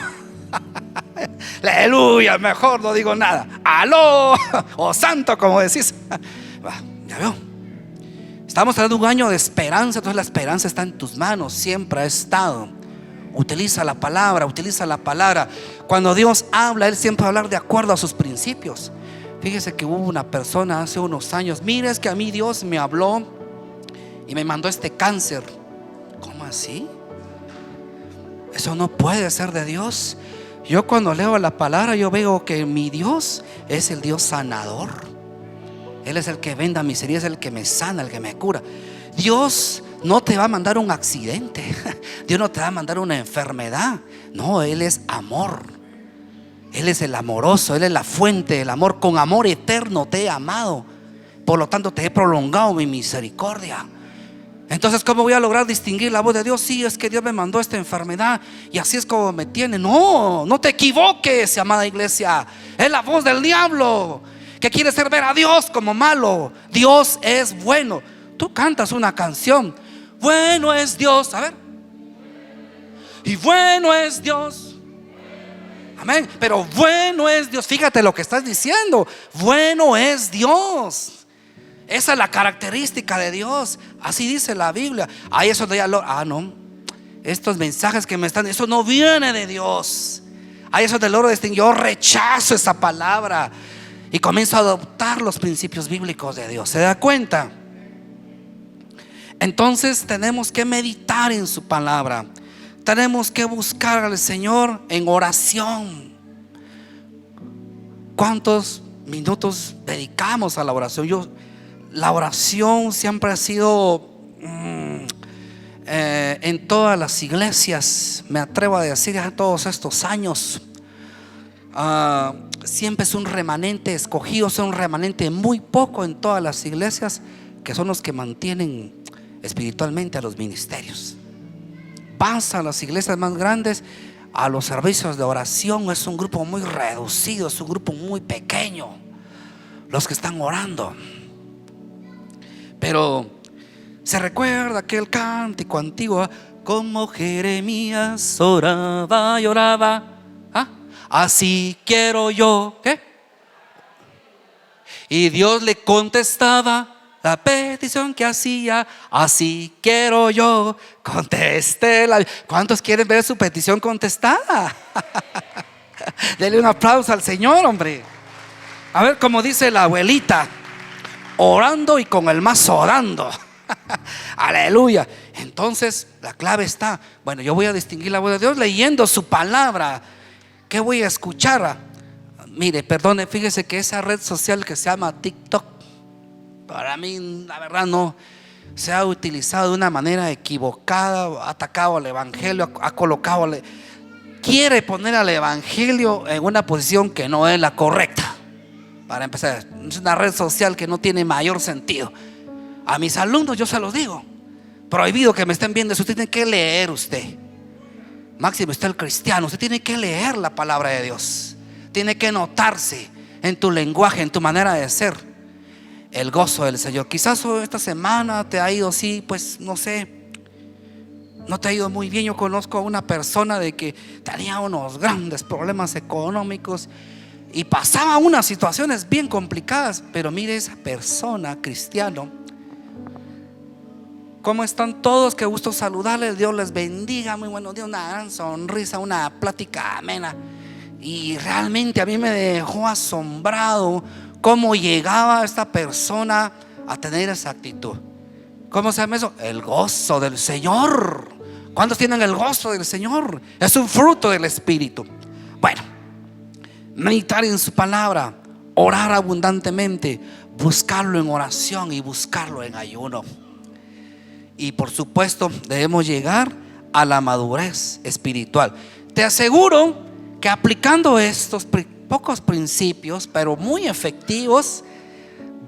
[SPEAKER 1] Aleluya, mejor no digo nada. Aló, o santo, como decís. Ya veo. Estamos hablando de un año de esperanza. Entonces la esperanza está en tus manos, siempre ha estado. Utiliza la palabra, utiliza la palabra. Cuando Dios habla, Él siempre va a hablar de acuerdo a sus principios. Fíjese que hubo una persona hace unos años: mire, es que a mí Dios me habló y me mandó este cáncer. ¿Cómo así? Eso no puede ser de Dios. Yo cuando leo la palabra, yo veo que mi Dios es el Dios sanador. Él es el que venda miseria, es el que me sana, el que me cura. Dios no te va a mandar un accidente. Dios no te va a mandar una enfermedad. No, Él es amor. Él es el amoroso, Él es la fuente del amor. Con amor eterno te he amado, por lo tanto te he prolongado mi misericordia. Entonces, ¿cómo voy a lograr distinguir la voz de Dios? Sí, es que Dios me mandó esta enfermedad y así es como me tiene. No, no te equivoques, amada iglesia. Es la voz del diablo que quiere hacer ver a Dios como malo. Dios es bueno. Tú cantas una canción: bueno es Dios, a ver, y bueno es Dios. Amén. Pero bueno es Dios. Fíjate lo que estás diciendo. Bueno es Dios. Esa es la característica de Dios. Así dice la Biblia. Ahí eso de no, estos mensajes que me están, eso no viene de Dios. Ahí eso del oro de yo rechazo esa palabra y comienzo a adoptar los principios bíblicos de Dios. ¿Se da cuenta? Entonces tenemos que meditar en su palabra. Tenemos que buscar al Señor en oración. ¿Cuántos minutos dedicamos a la oración? La oración siempre ha sido en todas las iglesias, me atrevo a decir, en todos estos años, siempre es un remanente escogido, es un remanente muy poco en todas las iglesias, que son los que mantienen espiritualmente a los ministerios. Vas a las iglesias más grandes, a los servicios de oración, es un grupo muy reducido, es un grupo muy pequeño los que están orando. Pero se recuerda aquel cántico antiguo: como Jeremías oraba y oraba, así quiero yo, ¿qué? Y Dios le contestaba la petición que hacía: así quiero yo, contesté la... ¿Cuántos quieren ver su petición contestada? Denle un aplauso al Señor, hombre. A ver, como dice la abuelita: orando y con el mazo orando. Aleluya. Entonces la clave está, bueno, yo voy a distinguir la voz de Dios leyendo su palabra. ¿Qué voy a escuchar? Mire, perdone, fíjese que esa red social que se llama TikTok, para mí la verdad no se ha utilizado de una manera equivocada. Ha atacado al evangelio, ha colocado, quiere poner al evangelio en una posición que no es la correcta. Para empezar, es una red social que no tiene mayor sentido. A mis alumnos yo se los digo: prohibido que me estén viendo eso. Usted tiene que leer, usted máximo, usted el cristiano, usted tiene que leer la palabra de Dios. Tiene que notarse en tu lenguaje, en tu manera de ser, el gozo del Señor. Quizás esta semana te ha ido así, pues no sé, no te ha ido muy bien. Yo conozco a una persona de que tenía unos grandes problemas económicos y pasaba unas situaciones bien complicadas, pero mire, esa persona, cristiano, ¿Cómo están todos? Qué gusto saludarles. Dios les bendiga. Muy buenos días. Una gran sonrisa, una plática amena. Y realmente a mí me dejó asombrado cómo llegaba esta persona a tener esa actitud. ¿Cómo se llama eso? El gozo del Señor. ¿Cuántos tienen el gozo del Señor? Es un fruto del Espíritu. Bueno, meditar en su palabra, orar abundantemente, buscarlo en oración y buscarlo en ayuno. Y por supuesto debemos llegar a la madurez espiritual. Te aseguro que aplicando estos pocos principios, pero muy efectivos,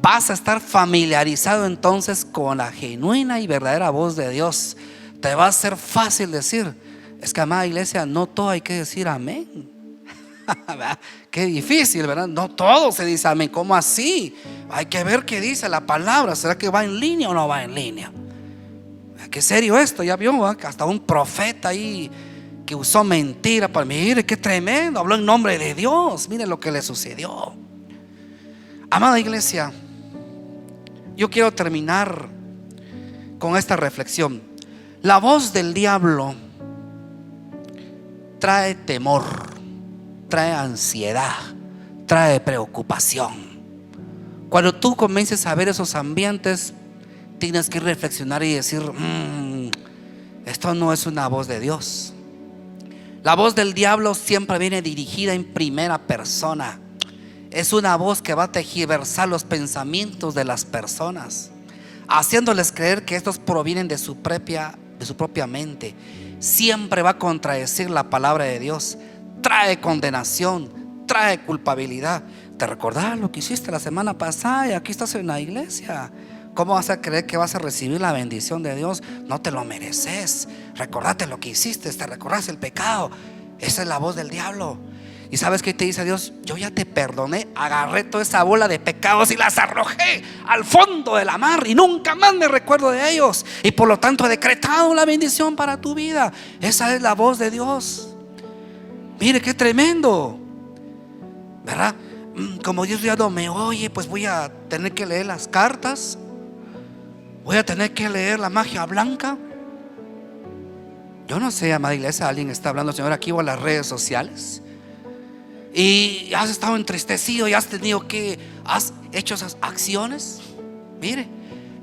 [SPEAKER 1] vas a estar familiarizado entonces con la genuina y verdadera voz de Dios. Te va a ser fácil decir, es que, amada iglesia, no todo hay que decir amén. Qué difícil, ¿verdad? No todo se dice amén. ¿Cómo así? Hay que ver qué dice la palabra. ¿Será que va en línea o no va en línea? Qué serio esto. Ya vio, hasta un profeta ahí que usó mentira para mire qué tremendo, habló en nombre de Dios. Mire lo que le sucedió. Amada iglesia, yo quiero terminar con esta reflexión. La voz del diablo trae temor, trae ansiedad, trae preocupación. Cuando tú comiences a ver esos ambientes, tienes que reflexionar y decir, esto no es una voz de Dios. La voz del diablo siempre viene dirigida en primera persona. Es una voz que va a tergiversar los pensamientos de las personas, haciéndoles creer que estos provienen de su propia mente. Siempre va a contradecir la palabra de Dios. Trae condenación, trae culpabilidad. Te recordás lo que hiciste la semana pasada y aquí estás en la iglesia. ¿Cómo vas a creer que vas a recibir la bendición de Dios? No te lo mereces. Recordate lo que hiciste, te recordás el pecado. Esa es la voz del diablo. ¿Y sabes qué te dice Dios? Yo ya te perdoné, agarré toda esa bola de pecados y las arrojé al fondo de la mar y nunca más me recuerdo de ellos. Y por lo tanto he decretado la bendición para tu vida. Esa es la voz de Dios. Mire qué tremendo, ¿verdad? Como Dios ya no me oye, pues voy a tener que leer las cartas. Voy a tener que leer la magia blanca. Yo no sé, amada iglesia, alguien está hablando, Señor, aquí o en las redes sociales, y has estado entristecido y has hecho esas acciones. Mire,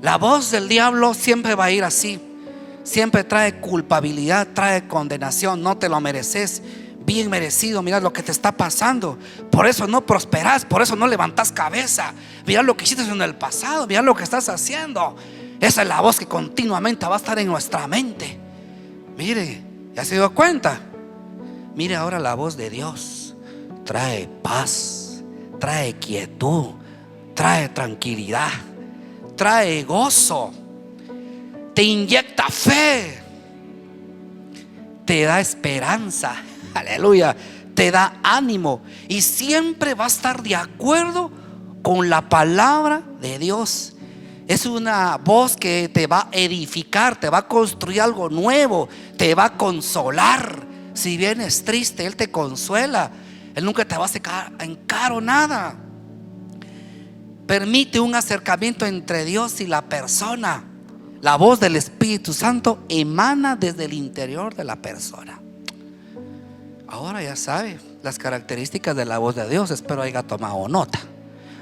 [SPEAKER 1] la voz del diablo siempre va a ir así. Siempre trae culpabilidad, trae condenación. No te lo mereces, bien merecido. Mira lo que te está pasando. Por eso no prosperas, por eso no levantas cabeza. Mira lo que hiciste en el pasado, mira lo que estás haciendo. Esa es la voz que continuamente va a estar en nuestra mente. Mire, ¿ya se dio cuenta? Mire ahora la voz de Dios. Trae paz, trae quietud, trae tranquilidad, trae gozo, te inyecta fe, te da esperanza, aleluya, te da ánimo y siempre va a estar de acuerdo con la palabra de Dios. Es una voz que te va a edificar, te va a construir algo nuevo, te va a consolar. Si vienes triste, Él te consuela. Él nunca te va a sacar en caro nada. Permite un acercamiento entre Dios y la persona. La voz del Espíritu Santo emana desde el interior de la persona. Ahora ya sabe las características de la voz de Dios. Espero haya tomado nota.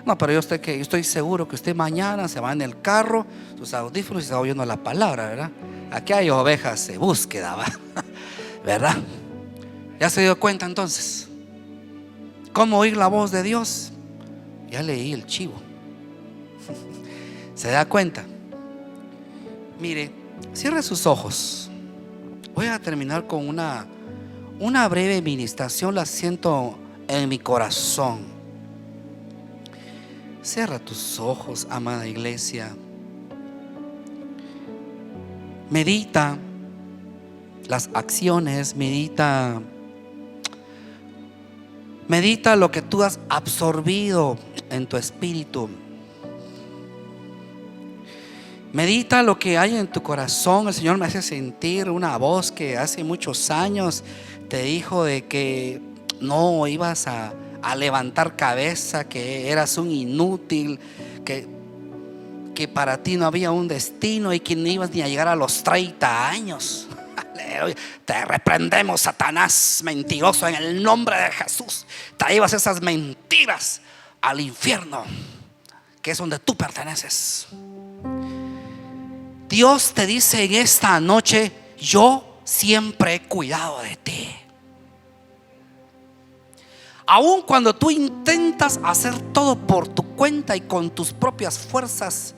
[SPEAKER 1] No, pero yo estoy seguro que usted mañana se va en el carro, sus audífonos y se va oyendo la palabra, ¿verdad? Aquí hay ovejas de búsqueda, ¿verdad? ¿Ya se dio cuenta entonces? ¿Cómo oír la voz de Dios? Ya leí el chivo. ¿Se da cuenta? Mire, cierre sus ojos. Voy a terminar con una breve ministración. La siento en mi corazón. Cierra tus ojos, amada iglesia. Medita las acciones, medita lo que tú has absorbido en tu espíritu. Medita lo que hay en tu corazón. El Señor me hace sentir una voz que hace muchos años te dijo de que no ibas a levantar cabeza, que eras un inútil, que que para ti no había un destino y que no ibas ni a llegar a los 30 años. Aleluya. Te reprendemos, Satanás mentiroso, en el nombre de Jesús. Te llevas esas mentiras al infierno, que es donde tú perteneces. Dios te dice en esta noche: yo siempre he cuidado de ti. Aun cuando tú intentas hacer todo por tu cuenta y con tus propias fuerzas,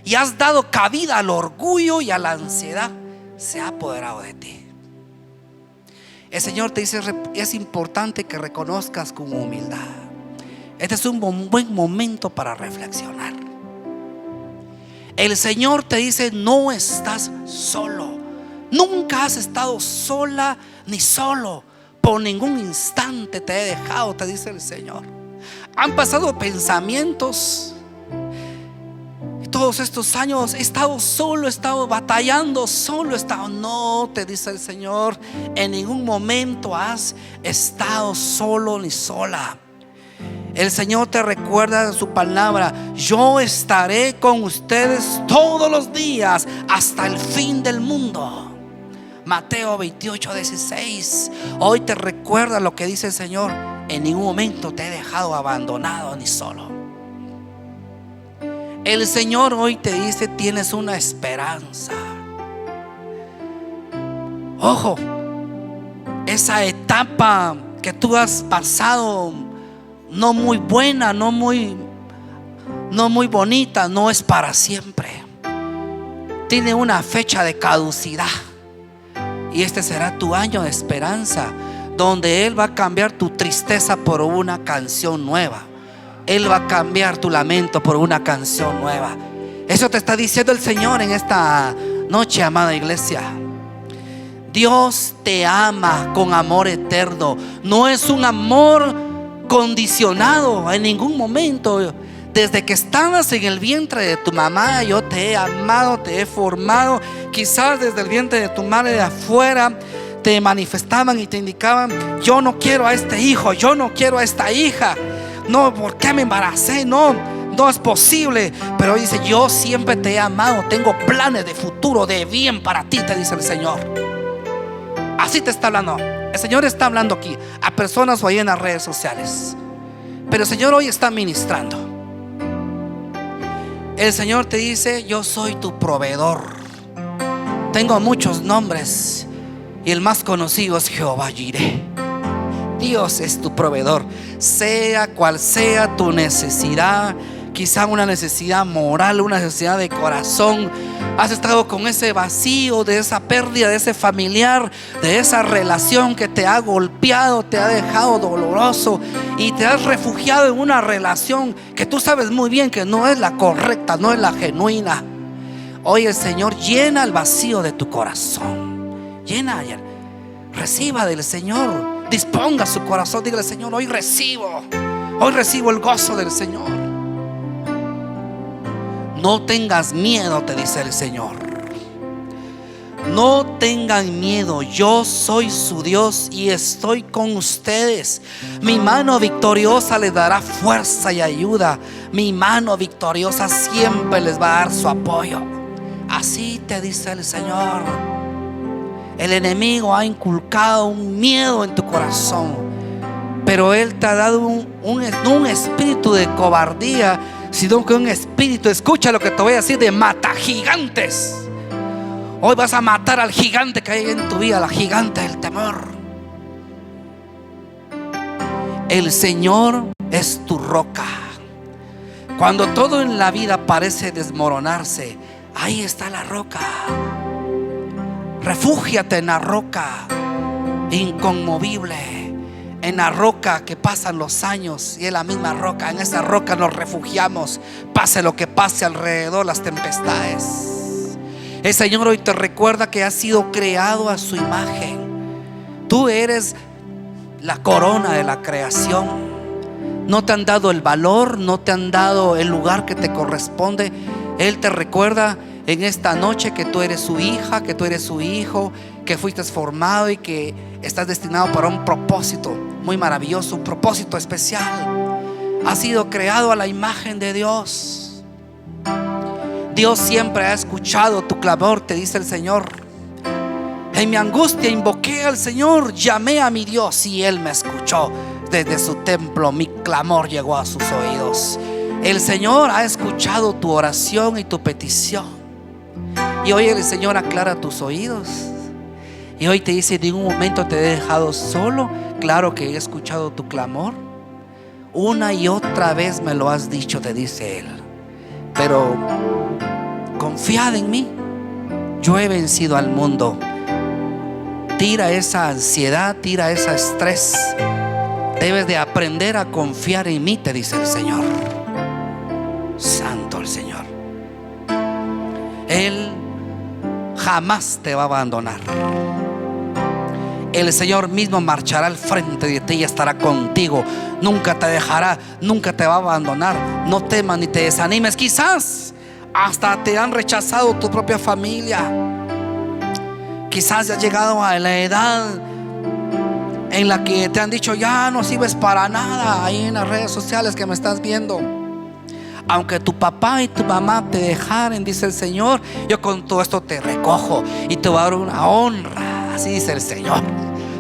[SPEAKER 1] y has dado cabida al orgullo y a la ansiedad, se ha apoderado de ti. El Señor te dice: es importante que reconozcas con humildad. Este es un buen momento para reflexionar. El Señor te dice: no estás solo. Nunca has estado sola ni solo. Por ningún instante te he dejado, te dice el Señor. Han pasado pensamientos. Todos estos años he estado solo, he estado batallando solo, he estado. No, te dice el Señor, en ningún momento has estado solo ni sola. El Señor te recuerda en su palabra: yo estaré con ustedes todos los días hasta el fin del mundo. Mateo 28:16. Hoy te recuerda lo que dice el Señor: en ningún momento te he dejado abandonado ni solo. El Señor hoy te dice: tienes una esperanza. Ojo, esa etapa que tú has pasado, no muy buena, no muy bonita, no es para siempre. Tiene una fecha de caducidad. Y este será tu año de esperanza, donde Él va a cambiar tu tristeza por una canción nueva. Él va a cambiar tu lamento por una canción nueva. Eso te está diciendo el Señor en esta noche, amada iglesia. Dios te ama con amor eterno. No es un amor condicionado en ningún momento. Desde que estabas en el vientre de tu mamá, yo te he amado, te he formado. Quizás desde el vientre de tu madre de afuera te manifestaban y te indicaban: yo no quiero a este hijo, yo no quiero a esta hija. No, ¿por qué me embaracé? No es posible. Pero dice: yo siempre te he amado, tengo planes de futuro, de bien para ti, te dice el Señor. Así te está hablando. El Señor está hablando aquí a personas hoy en las redes sociales, pero el Señor hoy está ministrando. El Señor te dice: yo soy tu proveedor. Tengo muchos nombres y el más conocido es Jehová Jireh. Dios es tu proveedor. Sea cual sea tu necesidad, quizá una necesidad moral, una necesidad de corazón. Has estado con ese vacío, de esa pérdida, de ese familiar, de esa relación que te ha golpeado, te ha dejado doloroso, y te has refugiado en una relación que tú sabes muy bien que no es la correcta, no es la genuina. Hoy el Señor llena el vacío de tu corazón. Reciba del Señor. Disponga su corazón, dígale: Señor, hoy recibo el gozo del Señor. No tengas miedo, te dice el Señor. No tengan miedo, yo soy su Dios y estoy con ustedes. Mi mano victoriosa les dará fuerza y ayuda. Mi mano victoriosa siempre les va a dar su apoyo. Así te dice el Señor. El enemigo ha inculcado un miedo en tu corazón, pero Él te ha dado un espíritu de cobardía, sino que un espíritu, escucha lo que te voy a decir, de mata gigantes. Hoy vas a matar al gigante que hay en tu vida, la gigante del temor. El Señor es tu roca. Cuando todo en la vida parece desmoronarse, ahí está la roca. Refúgiate en la roca inconmovible, en la roca que pasan los años y es la misma roca. En esa roca nos refugiamos, pase lo que pase alrededor, las tempestades. El Señor hoy te recuerda que has sido creado a su imagen. Tú eres la corona de la creación. No te han dado el valor, no te han dado el lugar que te corresponde. Él te recuerda en esta noche que tú eres su hija, que tú eres su hijo, que fuiste formado y que estás destinado para un propósito muy maravilloso, un propósito especial. Has sido creado a la imagen de Dios. Dios siempre ha escuchado tu clamor, te dice el Señor. En mi angustia invoqué al Señor, llamé a mi Dios y Él me escuchó. Desde su templo mi clamor llegó a sus oídos. El Señor ha escuchado tu oración y tu petición. Y hoy el Señor aclara tus oídos. Y hoy te dice: en ningún momento te he dejado solo. Claro que he escuchado tu clamor. Una y otra vez me lo has dicho, te dice Él. Pero confiad en mí. Yo he vencido al mundo. Tira esa ansiedad, tira ese estrés. Debes de aprender a confiar en mí, te dice el Señor. Santo el Señor. Él jamás te va a abandonar. El Señor mismo marchará al frente de ti y estará contigo. Nunca te dejará, nunca te va a abandonar. No temas ni te desanimes. Quizás hasta te han rechazado tu propia familia. Quizás ya has llegado a la edad en la que te han dicho: ya no sirves para nada. Ahí en las redes sociales que me estás viendo, aunque tu papá y tu mamá te dejaren, dice el Señor, yo con todo esto te recojo y te voy a dar una honra. Así dice el Señor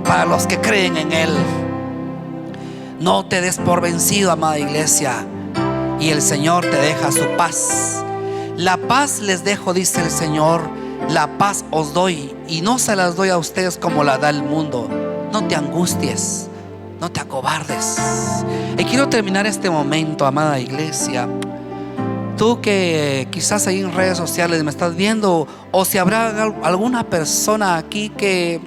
[SPEAKER 1] para los que creen en Él. No te des por vencido, amada iglesia, y el Señor te deja su paz. La paz les dejo, dice el Señor. La paz os doy y no se las doy a ustedes como la da el mundo. No te angusties, no te acobardes. Y quiero terminar este momento, amada iglesia. Tú que quizás ahí en redes sociales me estás viendo, o si habrá alguna persona aquí que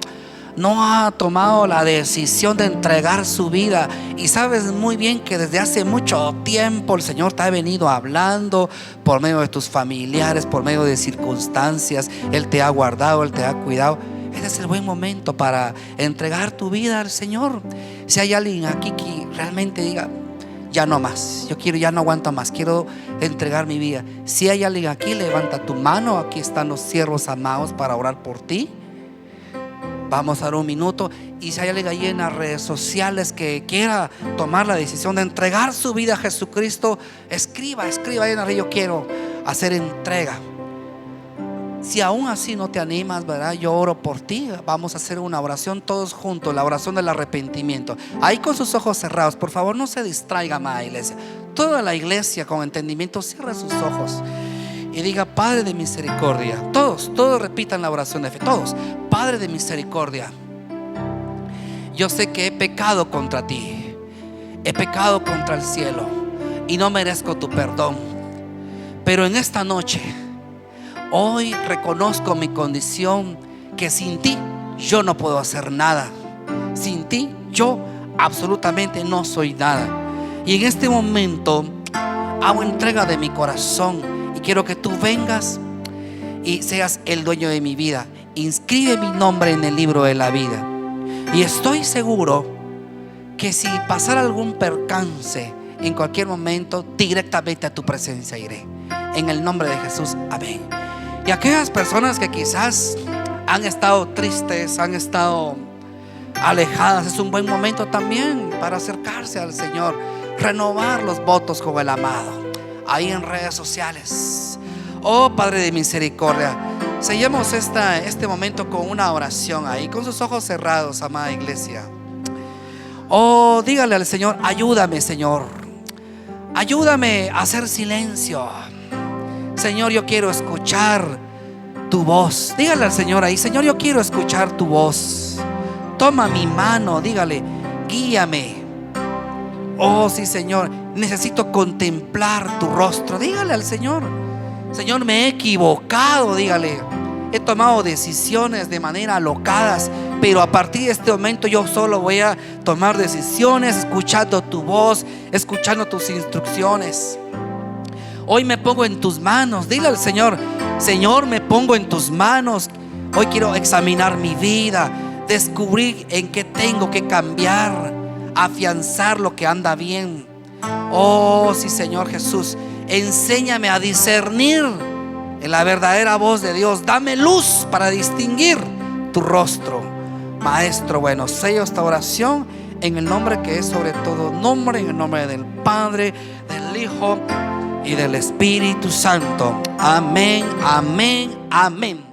[SPEAKER 1] no ha tomado la decisión de entregar su vida, y sabes muy bien que desde hace mucho tiempo el Señor te ha venido hablando por medio de tus familiares, por medio de circunstancias. Él te ha guardado, Él te ha cuidado. Este es el buen momento para entregar tu vida al Señor. Si hay alguien aquí que realmente diga: ya no más, yo quiero, ya no aguanto más, quiero entregar mi vida. Si hay alguien aquí, levanta tu mano. Aquí están los siervos amados para orar por ti. Vamos a dar un minuto. Y si hay alguien ahí en las redes sociales que quiera tomar la decisión de entregar su vida a Jesucristo, escriba ahí en la red: yo quiero hacer entrega. Si aún así no te animas, ¿verdad? Yo oro por ti. Vamos a hacer una oración todos juntos, la oración del arrepentimiento. Ahí con sus ojos cerrados, por favor, no se distraiga, amada iglesia. Toda la iglesia con entendimiento cierra sus ojos y diga: Padre de misericordia. Todos repitan la oración de fe. Todos: Padre de misericordia, yo sé que he pecado contra ti, he pecado contra el cielo y no merezco tu perdón. Pero en esta noche, hoy reconozco mi condición, que sin ti yo no puedo hacer nada. Sin ti yo absolutamente no soy nada. Y en este momento hago entrega de mi corazón y quiero que tú vengas y seas el dueño de mi vida. Inscribe mi nombre en el libro de la vida. Y estoy seguro que si pasara algún percance, en cualquier momento directamente a tu presencia iré. En el nombre de Jesús, amén. Y aquellas personas que quizás han estado tristes, han estado alejadas, es un buen momento también para acercarse al Señor, renovar los votos con el amado. Ahí en redes sociales: oh Padre de misericordia. Sellemos este momento con una oración ahí, con sus ojos cerrados, amada iglesia. Oh, dígale al Señor: ayúdame, Señor, ayúdame a hacer silencio. Señor, yo quiero escuchar tu voz. Dígale al Señor ahí: Señor, yo quiero escuchar tu voz. Toma mi mano, dígale: guíame. Oh sí, Señor, necesito contemplar tu rostro. Dígale al Señor: Señor, me he equivocado. Dígale: he tomado decisiones de manera alocadas, pero a partir de este momento yo solo voy a tomar decisiones escuchando tu voz, escuchando tus instrucciones. Hoy me pongo en tus manos. Dile al Señor: Señor, me pongo en tus manos. Hoy quiero examinar mi vida, descubrir en qué tengo que cambiar, afianzar lo que anda bien. Oh sí, Señor Jesús, enséñame a discernir en la verdadera voz de Dios. Dame luz para distinguir tu rostro. Maestro bueno, sello esta oración en el nombre que es sobre todo nombre, en el nombre del Padre, del Hijo y del Espíritu Santo. Amén, amén, amén.